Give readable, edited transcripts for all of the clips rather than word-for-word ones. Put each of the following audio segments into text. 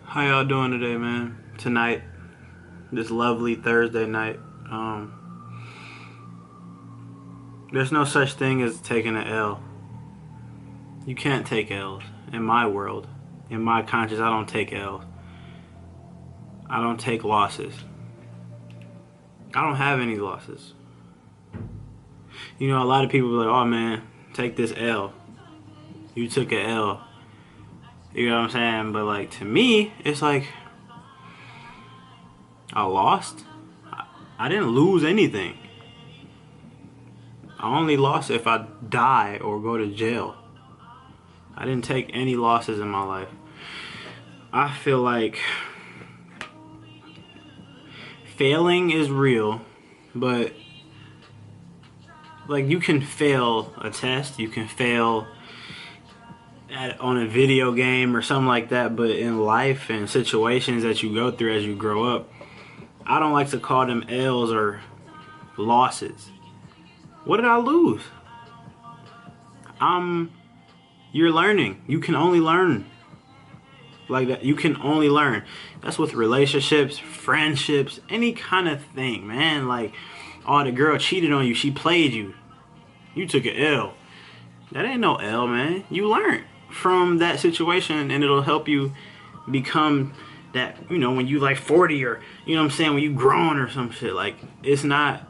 How y'all doing today, man? Tonight, this lovely Thursday night. There's no such thing as taking an L. You can't take L's in my world. In my conscience, I don't take L's. I don't take losses. I don't have any losses. You know, a lot of people are like, oh man, take this L. You took an L. You know what I'm saying? But like, to me, it's like, I lost. I didn't lose anything. I only lost if I die or go to jail. I didn't take any losses in my life. I feel like failing is real, but like, you can fail a test, you can fail on a video game or something like that, but in life and situations that you go through as you grow up, I don't like to call them L's or losses. What did I lose? You're learning. You can only learn like that. You can only learn. That's with relationships, friendships, any kind of thing, man. Like, oh, the girl cheated on you, she played you, you took an L. That ain't no L, man. You learn from that situation, and it'll help you become that, you know, when you like 40, or, you know what I'm saying, when you grown or some shit. Like, it's not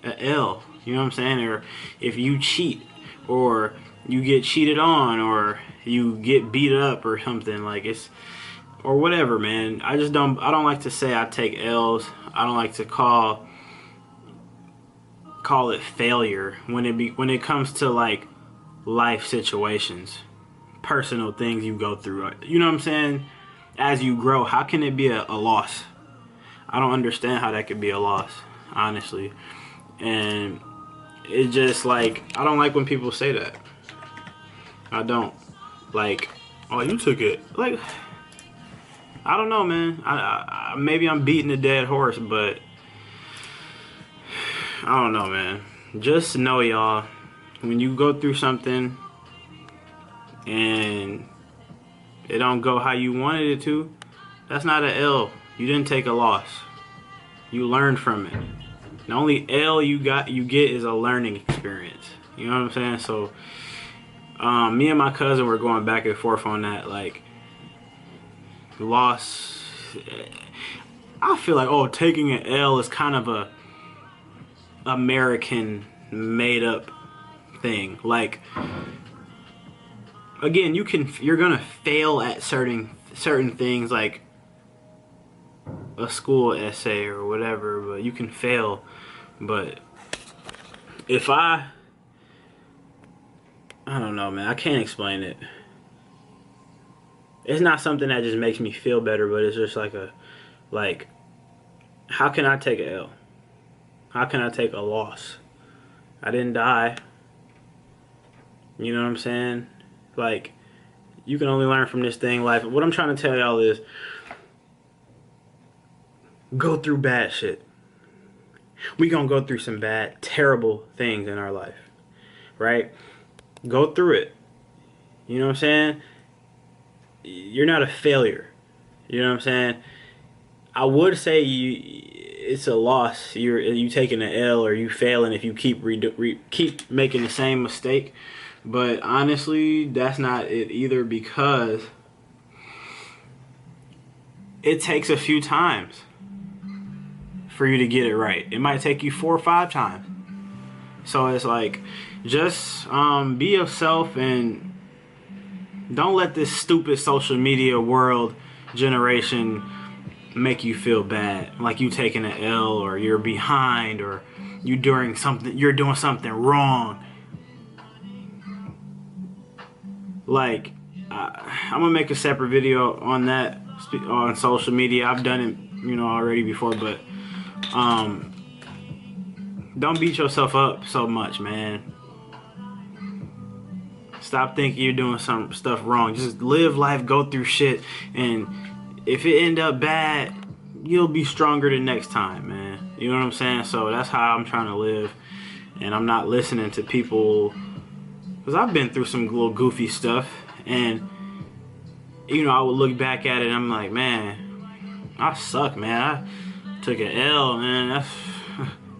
a L, you know what I'm saying? Or if you cheat, or you get cheated on, or you get beat up or something, like, it's, or whatever, man. I don't like to say I take L's. I don't like to call it failure when it comes to like life situations, personal things you go through. You know what I'm saying? As you grow, how can it be a loss? I don't understand how that could be a loss, honestly. And it's just like, I don't like when people say that. I don't. Like, oh, you took it. Like, I don't know, man. I maybe I'm beating a dead horse, but I don't know, man. Just know, y'all, when you go through something and it don't go how you wanted it to, that's not an L. You didn't take a loss. You learned from it. The only L you get is a learning experience. You know what I'm saying? So, me and my cousin were going back and forth on that. Like, loss. I feel like, oh, taking an L is kind of a American made up thing. Like, again, you're gonna fail at certain things, like a school essay or whatever, but you can fail. But if I don't know, man, I can't explain it. It's not something that just makes me feel better, but it's just like, how can I take an L? How can I take a loss? I didn't die. You know what I'm saying? Like, you can only learn from this thing, life. What I'm trying to tell y'all is, go through bad shit. We gonna go through some bad, terrible things in our life, right? Go through it. You know what I'm saying? You're not a failure. You know what I'm saying? I would say it's a loss. You taking an L, or you failing if you keep making the same mistake. But honestly, that's not it either, because it takes a few times for you to get it right. It might take you 4 or 5 times. So it's like, just be yourself, and don't let this stupid social media world generation make you feel bad, like you taking an L, or you're behind, or you're doing something wrong. Like, I'm gonna make a separate video on that on social media. I've done it, you know, already before, but don't beat yourself up so much, man. Stop thinking you're doing some stuff wrong. Just live life, go through shit, and if it end up bad, you'll be stronger the next time, man. You know what I'm saying? So that's how I'm trying to live, and I'm not listening to people, because I've been through some little goofy stuff, and you know, I would look back at it and I'm like, man, I suck, man. I took an L, man. That's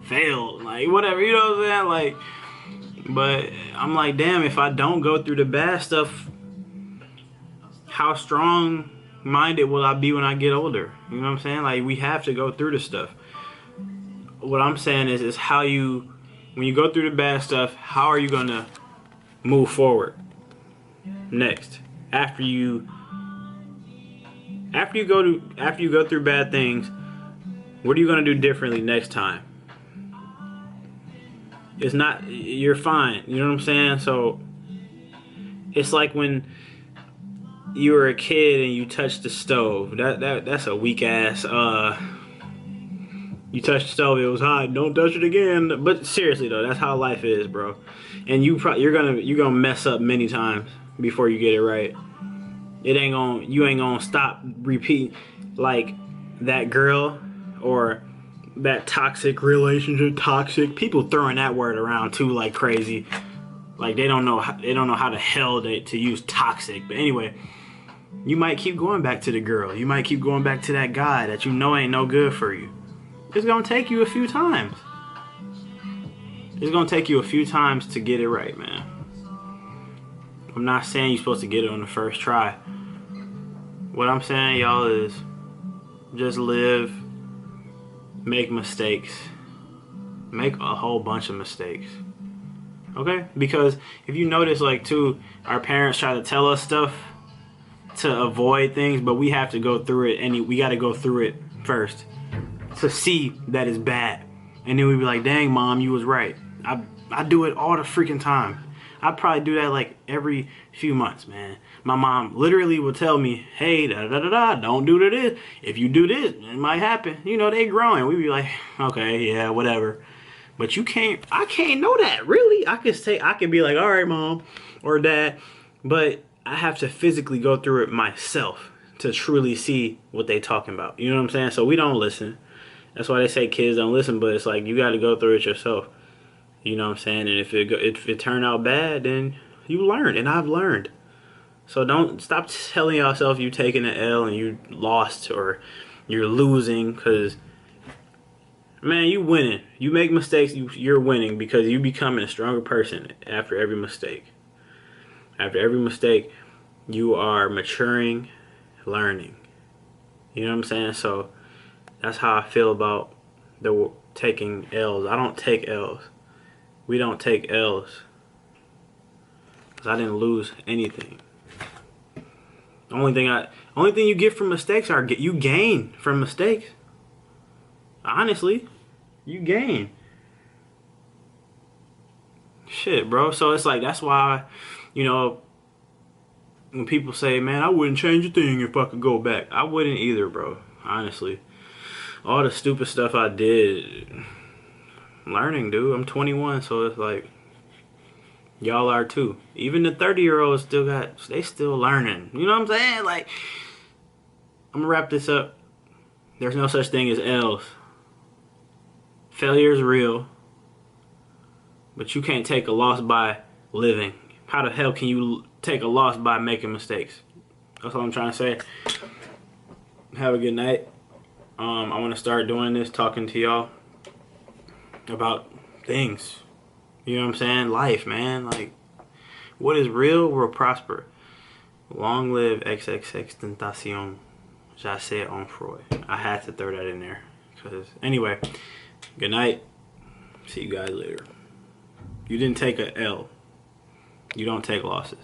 failed, like whatever, you know what I'm saying? Like, but I'm like, damn, if I don't go through the bad stuff, how strong-minded will I be when I get older? You know what I'm saying? Like, we have to go through the stuff. What I'm saying is how you, when you go through the bad stuff, how are you gonna move forward next after you go through bad things? What are you gonna do differently next time? It's not, you're fine, you know what I'm saying? So it's like when you were a kid and you touched the stove. That's a weak ass. You touched the stove, it was hot. Don't touch it again. But seriously though, that's how life is, bro. And you're gonna mess up many times before you get it right. You ain't gonna stop repeating, like that girl or that toxic relationship. Toxic people throwing that word around too like crazy. Like they don't know how the hell to use toxic. But anyway, you might keep going back to the girl. You might keep going back to that guy that you know ain't no good for you. It's gonna take you a few times. It's gonna take you a few times to get it right, man. I'm not saying you're supposed to get it on the first try. What I'm saying, y'all, is just live, make mistakes, make a whole bunch of mistakes. Okay? Because if you notice, like, too, our parents try to tell us stuff to avoid things, but we have to go through it, and we got to go through it first to see that it's bad. And then we be like, dang, mom, you was right. I do it all the freaking time. I probably do that like every few months, man. My mom literally will tell me, hey, don't do this. If you do this, it might happen. You know, they growing. We be like, okay, yeah, whatever. But I can't know that, really. I can be like, all right, mom or dad, but I have to physically go through it myself to truly see what they talking about. You know what I'm saying? So we don't listen. That's why they say kids don't listen, but it's like you got to go through it yourself. You know what I'm saying? And if it turned out bad, then you learned, and I've learned. So don't stop telling yourself you taking an L and you lost or you're losing, because man, you winning. You make mistakes, you're winning, because you becoming a stronger person after every mistake. After every mistake, you are maturing, learning. You know what I'm saying? So that's how I feel about the taking L's. I don't take L's. We don't take L's, because I didn't lose anything. Only thing you get from mistakes you gain from mistakes. Honestly, you gain. Shit, bro. So it's like, that's why, you know, when people say, man, I wouldn't change a thing if I could go back. I wouldn't either, bro. Honestly. All the stupid stuff I did, learning, dude. I'm 21, so it's like, y'all are too. Even the 30-year-olds they still learning. You know what I'm saying? Like, I'm gonna wrap this up. There's no such thing as L's. Failure is real, but you can't take a loss by living. How the hell can you take a loss by making mistakes? That's all I'm trying to say. Have a good night. I want to start doing this, talking to y'all about things. You know what I'm saying? Life, man. Like, what is real will prosper. Long live XXXTentacion. J'essaie en Freud. I had to throw that in there. Anyway, good night. See you guys later. You didn't take a L. You don't take losses.